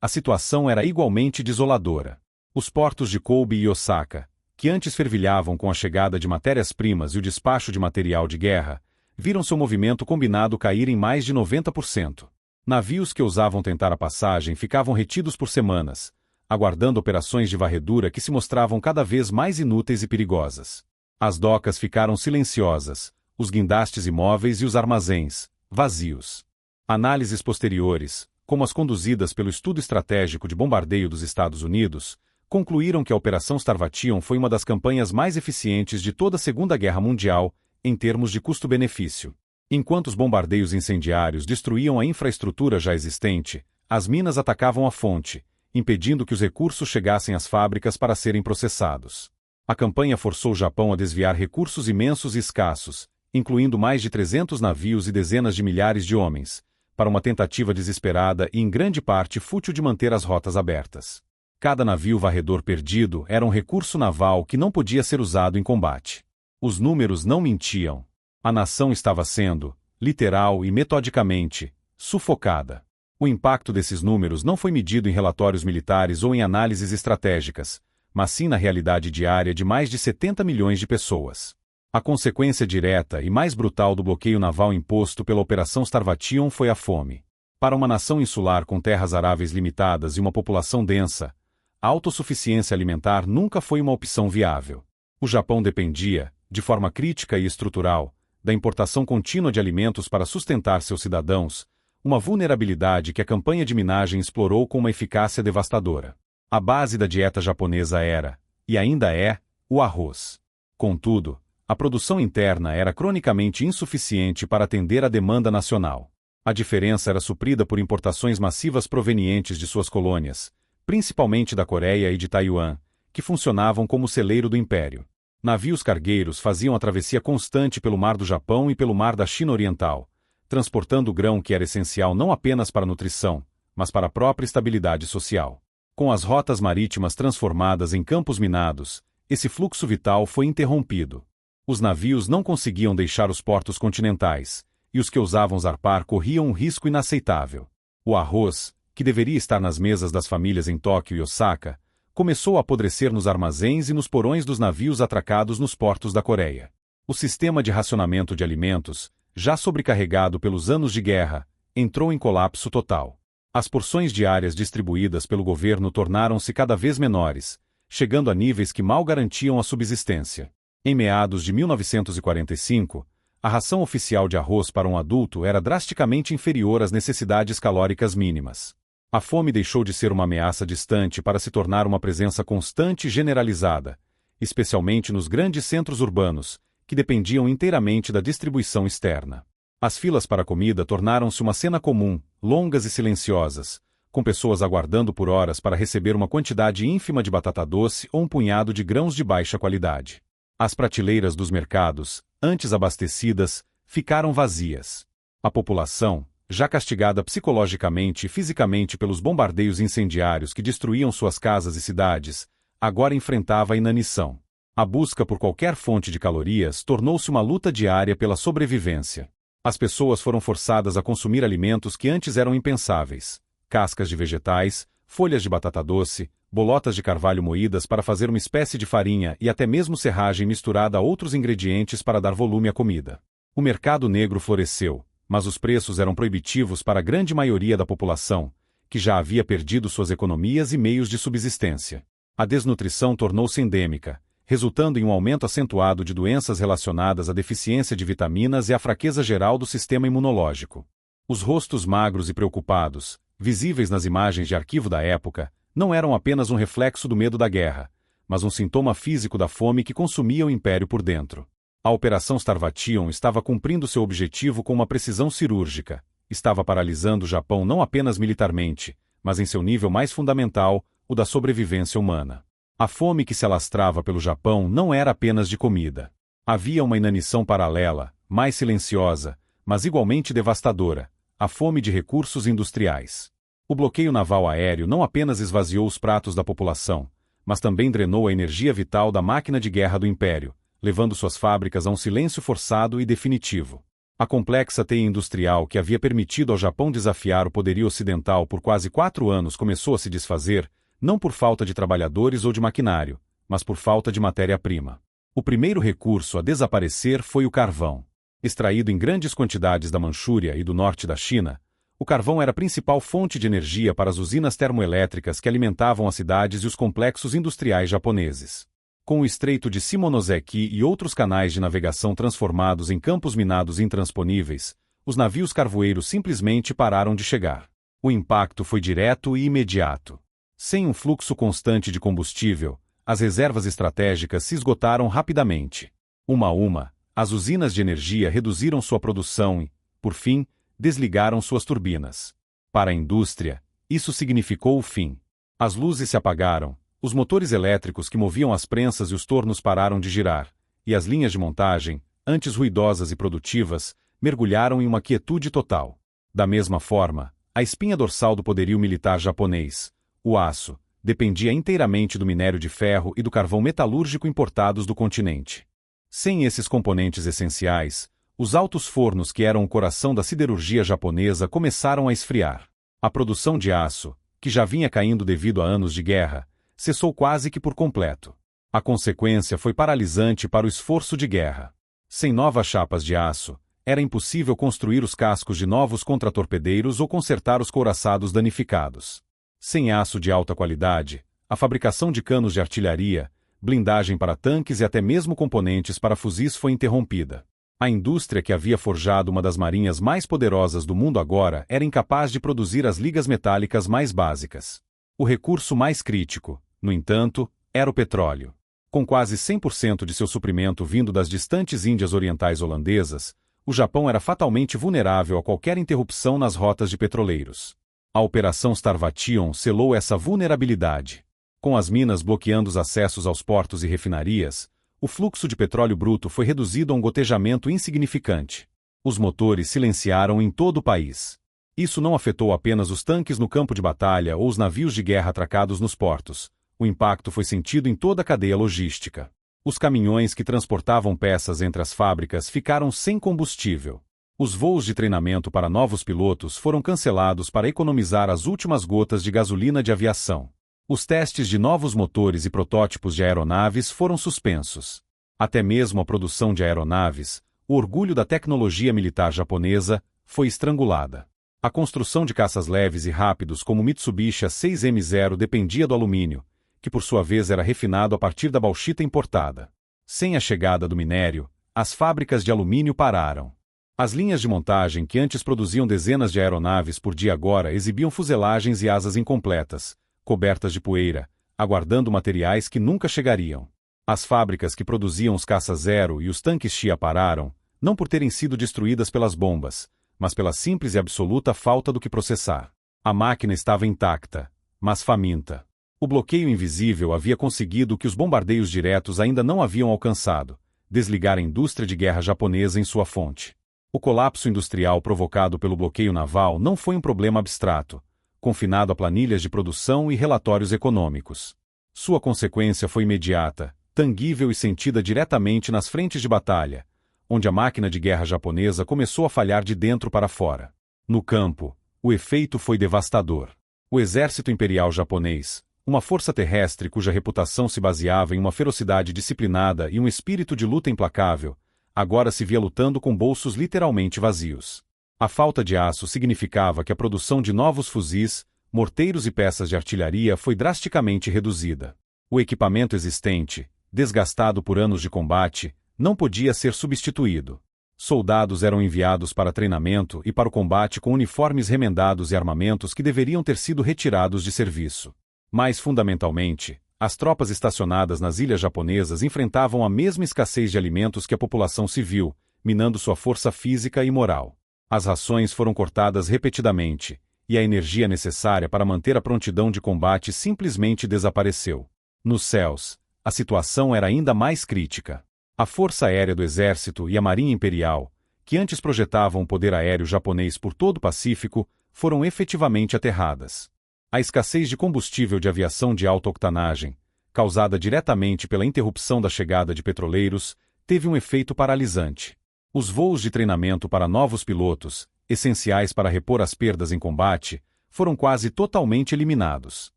a situação era igualmente desoladora. Os portos de Kobe e Osaka, que antes fervilhavam com a chegada de matérias-primas e o despacho de material de guerra, viram seu movimento combinado cair em mais de 90%. Navios que ousavam tentar a passagem ficavam retidos por semanas, aguardando operações de varredura que se mostravam cada vez mais inúteis e perigosas. As docas ficaram silenciosas, os guindastes imóveis e os armazéns, vazios. Análises posteriores, como as conduzidas pelo Estudo Estratégico de Bombardeio dos Estados Unidos, concluíram que a Operação Starvation foi uma das campanhas mais eficientes de toda a Segunda Guerra Mundial, em termos de custo-benefício. Enquanto os bombardeios incendiários destruíam a infraestrutura já existente, as minas atacavam a fonte, impedindo que os recursos chegassem às fábricas para serem processados. A campanha forçou o Japão a desviar recursos imensos e escassos, incluindo mais de 300 navios e dezenas de milhares de homens, para uma tentativa desesperada e em grande parte fútil de manter as rotas abertas. Cada navio varredor perdido era um recurso naval que não podia ser usado em combate. Os números não mentiam. A nação estava sendo, literal e metodicamente, sufocada. O impacto desses números não foi medido em relatórios militares ou em análises estratégicas, mas sim na realidade diária de mais de 70 milhões de pessoas. A consequência direta e mais brutal do bloqueio naval imposto pela Operação Starvation foi a fome. Para uma nação insular com terras aráveis limitadas e uma população densa, a autossuficiência alimentar nunca foi uma opção viável. O Japão dependia, de forma crítica e estrutural, da importação contínua de alimentos para sustentar seus cidadãos, uma vulnerabilidade que a campanha de minagem explorou com uma eficácia devastadora. A base da dieta japonesa era, e ainda é, o arroz. Contudo, a produção interna era cronicamente insuficiente para atender à demanda nacional. A diferença era suprida por importações massivas provenientes de suas colônias, principalmente da Coreia e de Taiwan, que funcionavam como celeiro do império. Navios cargueiros faziam a travessia constante pelo Mar do Japão e pelo Mar da China Oriental, transportando o grão que era essencial não apenas para a nutrição, mas para a própria estabilidade social. Com as rotas marítimas transformadas em campos minados, esse fluxo vital foi interrompido. Os navios não conseguiam deixar os portos continentais, e os que ousavam zarpar corriam um risco inaceitável. O arroz, que deveria estar nas mesas das famílias em Tóquio e Osaka, começou a apodrecer nos armazéns e nos porões dos navios atracados nos portos da Coreia. O sistema de racionamento de alimentos, já sobrecarregado pelos anos de guerra, entrou em colapso total. As porções diárias distribuídas pelo governo tornaram-se cada vez menores, chegando a níveis que mal garantiam a subsistência. Em meados de 1945, a ração oficial de arroz para um adulto era drasticamente inferior às necessidades calóricas mínimas. A fome deixou de ser uma ameaça distante para se tornar uma presença constante e generalizada, especialmente nos grandes centros urbanos, que dependiam inteiramente da distribuição externa. As filas para comida tornaram-se uma cena comum, longas e silenciosas, com pessoas aguardando por horas para receber uma quantidade ínfima de batata doce ou um punhado de grãos de baixa qualidade. As prateleiras dos mercados, antes abastecidas, ficaram vazias. A população, já castigada psicologicamente e fisicamente pelos bombardeios incendiários que destruíam suas casas e cidades, agora enfrentava a inanição. A busca por qualquer fonte de calorias tornou-se uma luta diária pela sobrevivência. As pessoas foram forçadas a consumir alimentos que antes eram impensáveis: cascas de vegetais, folhas de batata doce, bolotas de carvalho moídas para fazer uma espécie de farinha e até mesmo serragem misturada a outros ingredientes para dar volume à comida. O mercado negro floresceu, mas os preços eram proibitivos para a grande maioria da população, que já havia perdido suas economias e meios de subsistência. A desnutrição tornou-se endêmica, resultando em um aumento acentuado de doenças relacionadas à deficiência de vitaminas e à fraqueza geral do sistema imunológico. Os rostos magros e preocupados, visíveis nas imagens de arquivo da época, não eram apenas um reflexo do medo da guerra, mas um sintoma físico da fome que consumia o império por dentro. A Operação Starvation estava cumprindo seu objetivo com uma precisão cirúrgica, estava paralisando o Japão não apenas militarmente, mas em seu nível mais fundamental, o da sobrevivência humana. A fome que se alastrava pelo Japão não era apenas de comida. Havia uma inanição paralela, mais silenciosa, mas igualmente devastadora: a fome de recursos industriais. O bloqueio naval aéreo não apenas esvaziou os pratos da população, mas também drenou a energia vital da máquina de guerra do império, levando suas fábricas a um silêncio forçado e definitivo. A complexa teia industrial que havia permitido ao Japão desafiar o poderio ocidental por quase 4 anos começou a se desfazer, não por falta de trabalhadores ou de maquinário, mas por falta de matéria-prima. O primeiro recurso a desaparecer foi o carvão. Extraído em grandes quantidades da Manchúria e do norte da China, o carvão era a principal fonte de energia para as usinas termoelétricas que alimentavam as cidades e os complexos industriais japoneses. Com o Estreito de Shimonoseki e outros canais de navegação transformados em campos minados intransponíveis, os navios carvoeiros simplesmente pararam de chegar. O impacto foi direto e imediato. Sem um fluxo constante de combustível, as reservas estratégicas se esgotaram rapidamente. Uma a uma, as usinas de energia reduziram sua produção e, por fim, desligaram suas turbinas. Para a indústria, isso significou o fim. As luzes se apagaram, os motores elétricos que moviam as prensas e os tornos pararam de girar, e as linhas de montagem, antes ruidosas e produtivas, mergulharam em uma quietude total. Da mesma forma, a espinha dorsal do poderio militar japonês, o aço, dependia inteiramente do minério de ferro e do carvão metalúrgico importados do continente. Sem esses componentes essenciais, os altos fornos que eram o coração da siderurgia japonesa começaram a esfriar. A produção de aço, que já vinha caindo devido a anos de guerra, cessou quase que por completo. A consequência foi paralisante para o esforço de guerra. Sem novas chapas de aço, era impossível construir os cascos de novos contratorpedeiros ou consertar os couraçados danificados. Sem aço de alta qualidade, a fabricação de canos de artilharia, blindagem para tanques e até mesmo componentes para fuzis foi interrompida. A indústria que havia forjado uma das marinhas mais poderosas do mundo agora era incapaz de produzir as ligas metálicas mais básicas. O recurso mais crítico, no entanto, era o petróleo. Com quase 100% de seu suprimento vindo das distantes Índias Orientais holandesas, o Japão era fatalmente vulnerável a qualquer interrupção nas rotas de petroleiros. A Operação Starvation selou essa vulnerabilidade. Com as minas bloqueando os acessos aos portos e refinarias, o fluxo de petróleo bruto foi reduzido a um gotejamento insignificante. Os motores silenciaram em todo o país. Isso não afetou apenas os tanques no campo de batalha ou os navios de guerra atracados nos portos. O impacto foi sentido em toda a cadeia logística. Os caminhões que transportavam peças entre as fábricas ficaram sem combustível. Os voos de treinamento para novos pilotos foram cancelados para economizar as últimas gotas de gasolina de aviação. Os testes de novos motores e protótipos de aeronaves foram suspensos. Até mesmo a produção de aeronaves, o orgulho da tecnologia militar japonesa, foi estrangulada. A construção de caças leves e rápidos como o Mitsubishi A6M0 dependia do alumínio, que por sua vez era refinado a partir da bauxita importada. Sem a chegada do minério, as fábricas de alumínio pararam. As linhas de montagem que antes produziam dezenas de aeronaves por dia agora exibiam fuselagens e asas incompletas, cobertas de poeira, aguardando materiais que nunca chegariam. As fábricas que produziam os caça-zero e os tanques Chia pararam, não por terem sido destruídas pelas bombas, mas pela simples e absoluta falta do que processar. A máquina estava intacta, mas faminta. O bloqueio invisível havia conseguido o que os bombardeios diretos ainda não haviam alcançado: desligar a indústria de guerra japonesa em sua fonte. O colapso industrial provocado pelo bloqueio naval não foi um problema abstrato, confinado a planilhas de produção e relatórios econômicos. Sua consequência foi imediata, tangível e sentida diretamente nas frentes de batalha, onde a máquina de guerra japonesa começou a falhar de dentro para fora. No campo, o efeito foi devastador. O exército imperial japonês, uma força terrestre cuja reputação se baseava em uma ferocidade disciplinada e um espírito de luta implacável, agora se via lutando com bolsos literalmente vazios. A falta de aço significava que a produção de novos fuzis, morteiros e peças de artilharia foi drasticamente reduzida. O equipamento existente, desgastado por anos de combate, não podia ser substituído. Soldados eram enviados para treinamento e para o combate com uniformes remendados e armamentos que deveriam ter sido retirados de serviço. Mais fundamentalmente, as tropas estacionadas nas ilhas japonesas enfrentavam a mesma escassez de alimentos que a população civil, minando sua força física e moral. As rações foram cortadas repetidamente, e a energia necessária para manter a prontidão de combate simplesmente desapareceu. Nos céus, a situação era ainda mais crítica. A Força Aérea do Exército e a Marinha Imperial, que antes projetavam o poder aéreo japonês por todo o Pacífico, foram efetivamente aterradas. A escassez de combustível de aviação de alta octanagem, causada diretamente pela interrupção da chegada de petroleiros, teve um efeito paralisante. Os voos de treinamento para novos pilotos, essenciais para repor as perdas em combate, foram quase totalmente eliminados.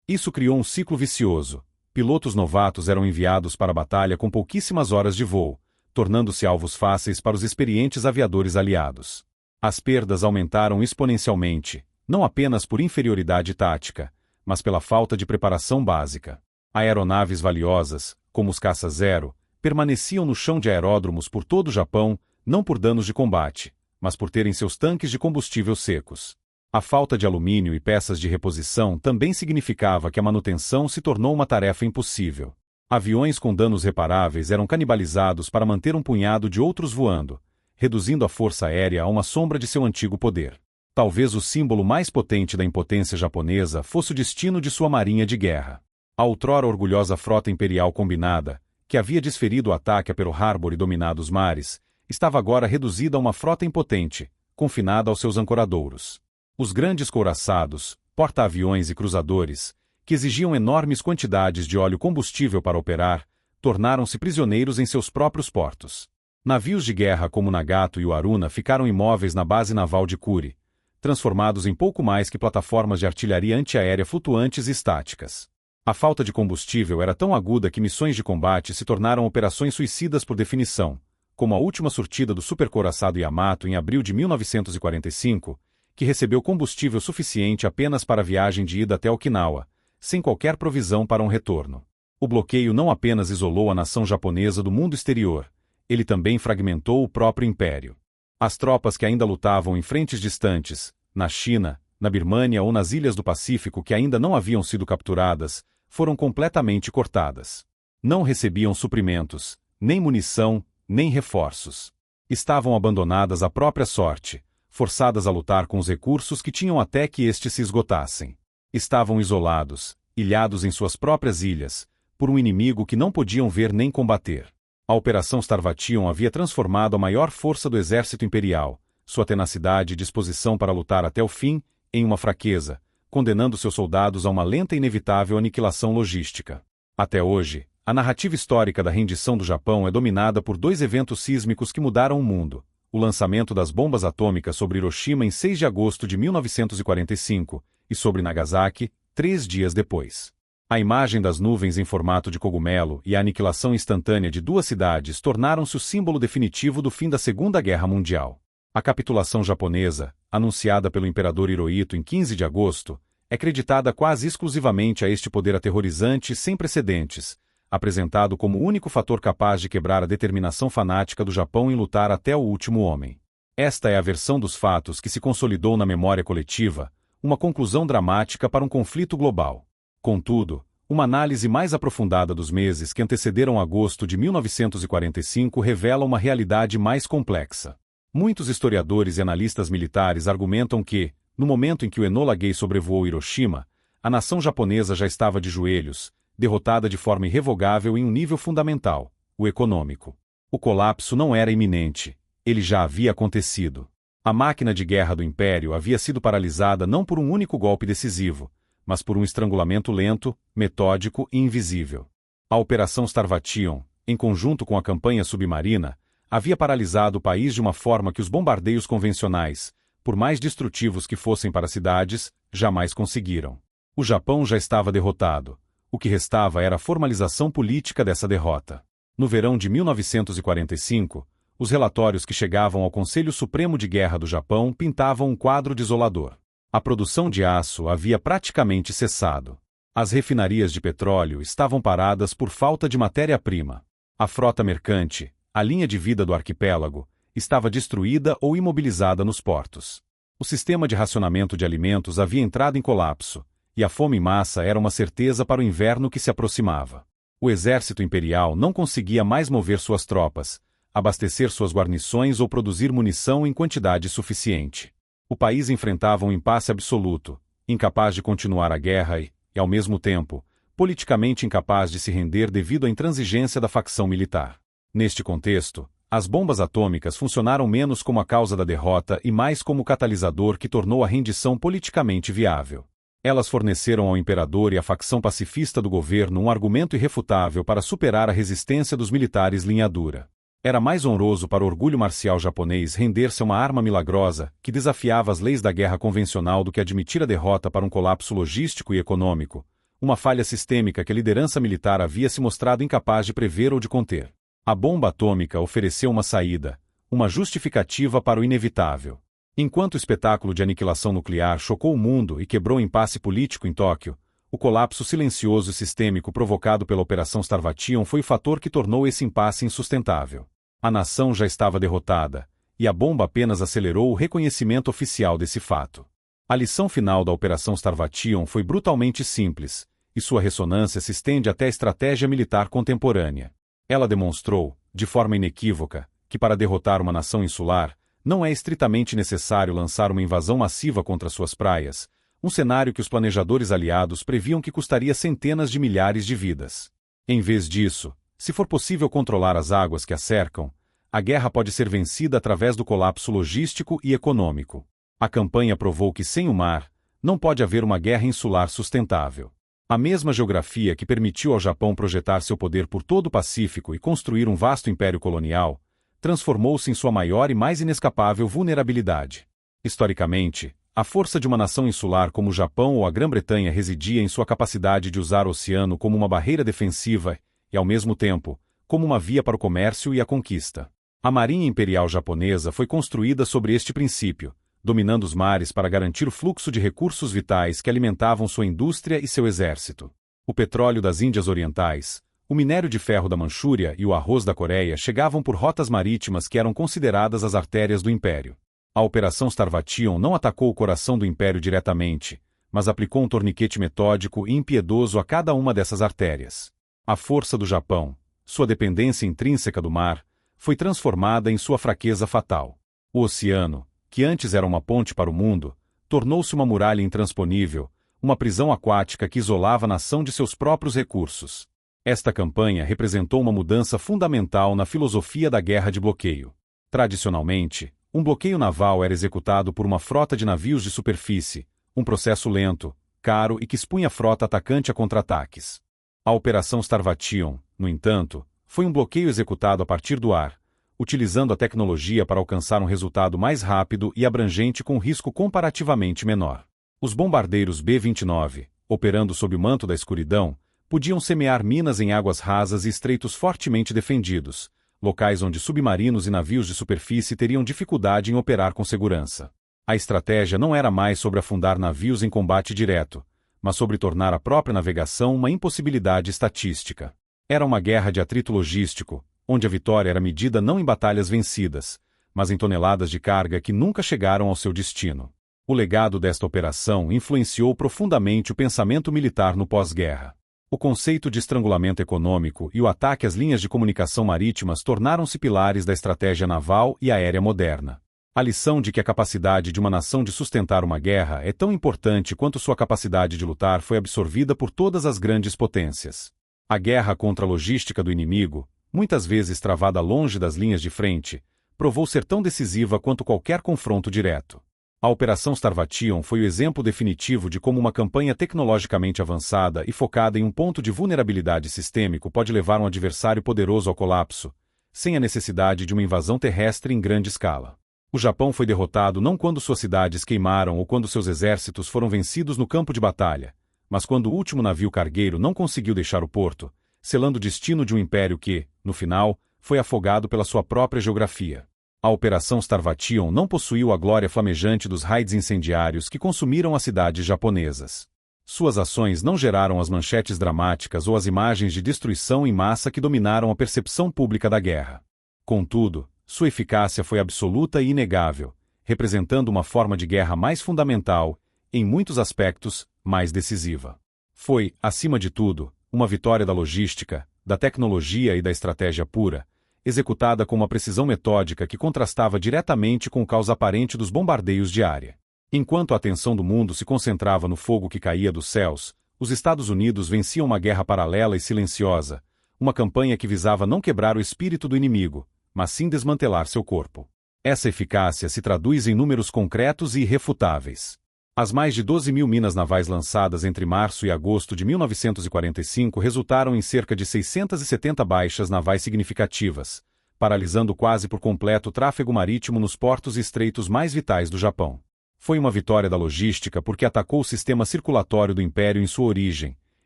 Isso criou um ciclo vicioso. Pilotos novatos eram enviados para a batalha com pouquíssimas horas de voo, tornando-se alvos fáceis para os experientes aviadores aliados. As perdas aumentaram exponencialmente, não apenas por inferioridade tática, mas pela falta de preparação básica. Aeronaves valiosas, como os caça-zero, permaneciam no chão de aeródromos por todo o Japão, não por danos de combate, mas por terem seus tanques de combustível secos. A falta de alumínio e peças de reposição também significava que a manutenção se tornou uma tarefa impossível. Aviões com danos reparáveis eram canibalizados para manter um punhado de outros voando, reduzindo a força aérea a uma sombra de seu antigo poder. Talvez o símbolo mais potente da impotência japonesa fosse o destino de sua marinha de guerra. A outrora orgulhosa frota imperial combinada, que havia desferido o ataque a Pearl Harbor e dominado os mares, estava agora reduzida a uma frota impotente, confinada aos seus ancoradouros. Os grandes couraçados, porta-aviões e cruzadores, que exigiam enormes quantidades de óleo combustível para operar, tornaram-se prisioneiros em seus próprios portos. Navios de guerra como o Nagato e o Aruna ficaram imóveis na base naval de Kure, transformados em pouco mais que plataformas de artilharia antiaérea flutuantes e estáticas. A falta de combustível era tão aguda que missões de combate se tornaram operações suicidas por definição, como a última surtida do supercouraçado Yamato em abril de 1945, que recebeu combustível suficiente apenas para a viagem de ida até Okinawa, sem qualquer provisão para um retorno. O bloqueio não apenas isolou a nação japonesa do mundo exterior, ele também fragmentou o próprio império. As tropas que ainda lutavam em frentes distantes, na China, na Birmânia ou nas ilhas do Pacífico que ainda não haviam sido capturadas, foram completamente cortadas. Não recebiam suprimentos, nem munição, nem reforços. Estavam abandonadas à própria sorte, forçadas a lutar com os recursos que tinham até que estes se esgotassem. Estavam isolados, ilhados em suas próprias ilhas, por um inimigo que não podiam ver nem combater. A Operação Starvation havia transformado a maior força do exército imperial, sua tenacidade e disposição para lutar até o fim, em uma fraqueza, condenando seus soldados a uma lenta e inevitável aniquilação logística. Até hoje, a narrativa histórica da rendição do Japão é dominada por dois eventos sísmicos que mudaram o mundo: o lançamento das bombas atômicas sobre Hiroshima em 6 de agosto de 1945 e sobre Nagasaki, 3 dias depois. A imagem das nuvens em formato de cogumelo e a aniquilação instantânea de duas cidades tornaram-se o símbolo definitivo do fim da Segunda Guerra Mundial. A capitulação japonesa, anunciada pelo imperador Hirohito em 15 de agosto, é creditada quase exclusivamente a este poder aterrorizante sem precedentes, apresentado como o único fator capaz de quebrar a determinação fanática do Japão em lutar até o último homem. Esta é a versão dos fatos que se consolidou na memória coletiva, uma conclusão dramática para um conflito global. Contudo, uma análise mais aprofundada dos meses que antecederam agosto de 1945 revela uma realidade mais complexa. Muitos historiadores e analistas militares argumentam que, no momento em que o Enola Gay sobrevoou Hiroshima, a nação japonesa já estava de joelhos, derrotada de forma irrevogável em um nível fundamental, o econômico. O colapso não era iminente, ele já havia acontecido. A máquina de guerra do Império havia sido paralisada não por um único golpe decisivo, mas por um estrangulamento lento, metódico e invisível. A Operação Starvation, em conjunto com a campanha submarina, havia paralisado o país de uma forma que os bombardeios convencionais, por mais destrutivos que fossem para cidades, jamais conseguiram. O Japão já estava derrotado. O que restava era a formalização política dessa derrota. No verão de 1945, os relatórios que chegavam ao Conselho Supremo de Guerra do Japão pintavam um quadro desolador. A produção de aço havia praticamente cessado. As refinarias de petróleo estavam paradas por falta de matéria-prima. A frota mercante, a linha de vida do arquipélago, estava destruída ou imobilizada nos portos. O sistema de racionamento de alimentos havia entrado em colapso, e a fome em massa era uma certeza para o inverno que se aproximava. O exército imperial não conseguia mais mover suas tropas, abastecer suas guarnições ou produzir munição em quantidade suficiente. O país enfrentava um impasse absoluto, incapaz de continuar a guerra e, ao mesmo tempo, politicamente incapaz de se render devido à intransigência da facção militar. Neste contexto, as bombas atômicas funcionaram menos como a causa da derrota e mais como o catalisador que tornou a rendição politicamente viável. Elas forneceram ao imperador e à facção pacifista do governo um argumento irrefutável para superar a resistência dos militares linha dura. Era mais honroso para o orgulho marcial japonês render-se a uma arma milagrosa que desafiava as leis da guerra convencional do que admitir a derrota para um colapso logístico e econômico, uma falha sistêmica que a liderança militar havia se mostrado incapaz de prever ou de conter. A bomba atômica ofereceu uma saída, uma justificativa para o inevitável. Enquanto o espetáculo de aniquilação nuclear chocou o mundo e quebrou o impasse político em Tóquio, o colapso silencioso e sistêmico provocado pela Operação Starvation foi o fator que tornou esse impasse insustentável. A nação já estava derrotada, e a bomba apenas acelerou o reconhecimento oficial desse fato. A lição final da Operação Starvation foi brutalmente simples, e sua ressonância se estende até a estratégia militar contemporânea. Ela demonstrou, de forma inequívoca, que para derrotar uma nação insular, não é estritamente necessário lançar uma invasão massiva contra suas praias, um cenário que os planejadores aliados previam que custaria centenas de milhares de vidas. Em vez disso, se for possível controlar as águas que a cercam, a guerra pode ser vencida através do colapso logístico e econômico. A campanha provou que sem o mar, não pode haver uma guerra insular sustentável. A mesma geografia que permitiu ao Japão projetar seu poder por todo o Pacífico e construir um vasto império colonial, transformou-se em sua maior e mais inescapável vulnerabilidade. Historicamente, a força de uma nação insular como o Japão ou a Grã-Bretanha residia em sua capacidade de usar o oceano como uma barreira defensiva e, ao mesmo tempo, como uma via para o comércio e a conquista. A Marinha Imperial Japonesa foi construída sobre este princípio, dominando os mares para garantir o fluxo de recursos vitais que alimentavam sua indústria e seu exército. O petróleo das Índias Orientais, o minério de ferro da Manchúria e o arroz da Coreia chegavam por rotas marítimas que eram consideradas as artérias do Império. A Operação Starvation não atacou o coração do Império diretamente, mas aplicou um torniquete metódico e impiedoso a cada uma dessas artérias. A força do Japão, sua dependência intrínseca do mar, foi transformada em sua fraqueza fatal. O oceano, que antes era uma ponte para o mundo, tornou-se uma muralha intransponível, uma prisão aquática que isolava a nação de seus próprios recursos. Esta campanha representou uma mudança fundamental na filosofia da guerra de bloqueio. Tradicionalmente, um bloqueio naval era executado por uma frota de navios de superfície, um processo lento, caro e que expunha a frota atacante a contra-ataques. A Operação Starvation, no entanto, foi um bloqueio executado a partir do ar, utilizando a tecnologia para alcançar um resultado mais rápido e abrangente com risco comparativamente menor. Os bombardeiros B-29, operando sob o manto da escuridão, podiam semear minas em águas rasas e estreitos fortemente defendidos, locais onde submarinos e navios de superfície teriam dificuldade em operar com segurança. A estratégia não era mais sobre afundar navios em combate direto, mas sobre tornar a própria navegação uma impossibilidade estatística. Era uma guerra de atrito logístico, onde a vitória era medida não em batalhas vencidas, mas em toneladas de carga que nunca chegaram ao seu destino. O legado desta operação influenciou profundamente o pensamento militar no pós-guerra. O conceito de estrangulamento econômico e o ataque às linhas de comunicação marítimas tornaram-se pilares da estratégia naval e aérea moderna. A lição de que a capacidade de uma nação de sustentar uma guerra é tão importante quanto sua capacidade de lutar foi absorvida por todas as grandes potências. A guerra contra a logística do inimigo, muitas vezes travada longe das linhas de frente, provou ser tão decisiva quanto qualquer confronto direto. A Operação Starvation foi o exemplo definitivo de como uma campanha tecnologicamente avançada e focada em um ponto de vulnerabilidade sistêmico pode levar um adversário poderoso ao colapso, sem a necessidade de uma invasão terrestre em grande escala. O Japão foi derrotado não quando suas cidades queimaram ou quando seus exércitos foram vencidos no campo de batalha, mas quando o último navio cargueiro não conseguiu deixar o porto, selando o destino de um império que, no final, foi afogado pela sua própria geografia. A Operação Starvation não possuiu a glória flamejante dos raids incendiários que consumiram as cidades japonesas. Suas ações não geraram as manchetes dramáticas ou as imagens de destruição em massa que dominaram a percepção pública da guerra. Contudo, sua eficácia foi absoluta e inegável, representando uma forma de guerra mais fundamental, em muitos aspectos, mais decisiva. Foi, acima de tudo, uma vitória da logística, da tecnologia e da estratégia pura, executada com uma precisão metódica que contrastava diretamente com o caos aparente dos bombardeios de área. Enquanto a atenção do mundo se concentrava no fogo que caía dos céus, os Estados Unidos venciam uma guerra paralela e silenciosa, uma campanha que visava não quebrar o espírito do inimigo, mas sim desmantelar seu corpo. Essa eficácia se traduz em números concretos e irrefutáveis. As mais de 12 mil minas navais lançadas entre março e agosto de 1945 resultaram em cerca de 670 baixas navais significativas, paralisando quase por completo o tráfego marítimo nos portos e estreitos mais vitais do Japão. Foi uma vitória da logística porque atacou o sistema circulatório do império em sua origem,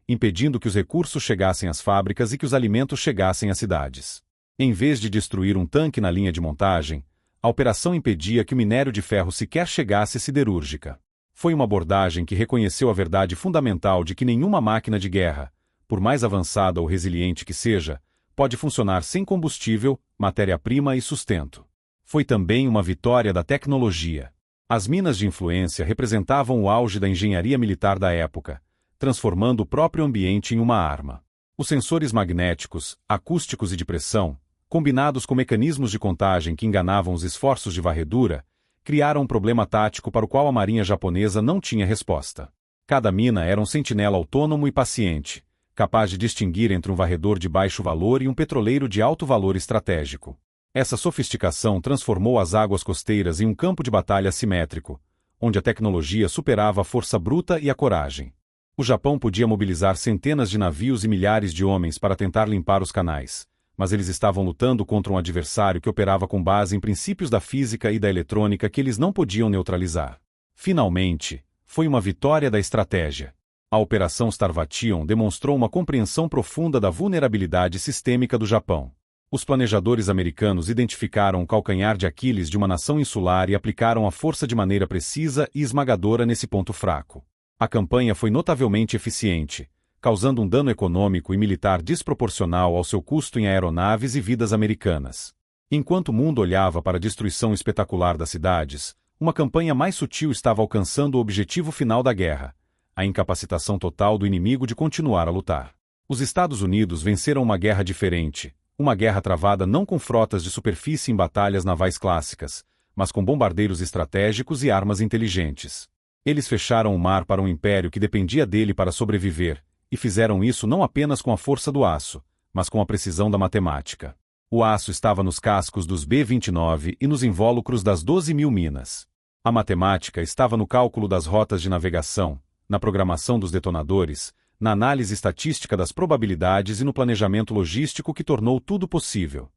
impedindo que os recursos chegassem às fábricas e que os alimentos chegassem às cidades. Em vez de destruir um tanque na linha de montagem, a operação impedia que o minério de ferro sequer chegasse à siderúrgica. Foi uma abordagem que reconheceu a verdade fundamental de que nenhuma máquina de guerra, por mais avançada ou resiliente que seja, pode funcionar sem combustível, matéria-prima e sustento. Foi também uma vitória da tecnologia. As minas de influência representavam o auge da engenharia militar da época, transformando o próprio ambiente em uma arma. Os sensores magnéticos, acústicos e de pressão, combinados com mecanismos de contagem que enganavam os esforços de varredura, criaram um problema tático para o qual a marinha japonesa não tinha resposta. Cada mina era um sentinela autônomo e paciente, capaz de distinguir entre um varredor de baixo valor e um petroleiro de alto valor estratégico. Essa sofisticação transformou as águas costeiras em um campo de batalha assimétrico, onde a tecnologia superava a força bruta e a coragem. O Japão podia mobilizar centenas de navios e milhares de homens para tentar limpar os canais, mas eles estavam lutando contra um adversário que operava com base em princípios da física e da eletrônica que eles não podiam neutralizar. Finalmente, foi uma vitória da estratégia. A Operação Starvation demonstrou uma compreensão profunda da vulnerabilidade sistêmica do Japão. Os planejadores americanos identificaram o calcanhar de Aquiles de uma nação insular e aplicaram a força de maneira precisa e esmagadora nesse ponto fraco. A campanha foi notavelmente eficiente, causando um dano econômico e militar desproporcional ao seu custo em aeronaves e vidas americanas. Enquanto o mundo olhava para a destruição espetacular das cidades, uma campanha mais sutil estava alcançando o objetivo final da guerra: a incapacitação total do inimigo de continuar a lutar. Os Estados Unidos venceram uma guerra diferente, uma guerra travada não com frotas de superfície em batalhas navais clássicas, mas com bombardeiros estratégicos e armas inteligentes. Eles fecharam o mar para um império que dependia dele para sobreviver, e fizeram isso não apenas com a força do aço, mas com a precisão da matemática. O aço estava nos cascos dos B-29 e nos invólucros das 12.000 minas. A matemática estava no cálculo das rotas de navegação, na programação dos detonadores, na análise estatística das probabilidades e no planejamento logístico que tornou tudo possível.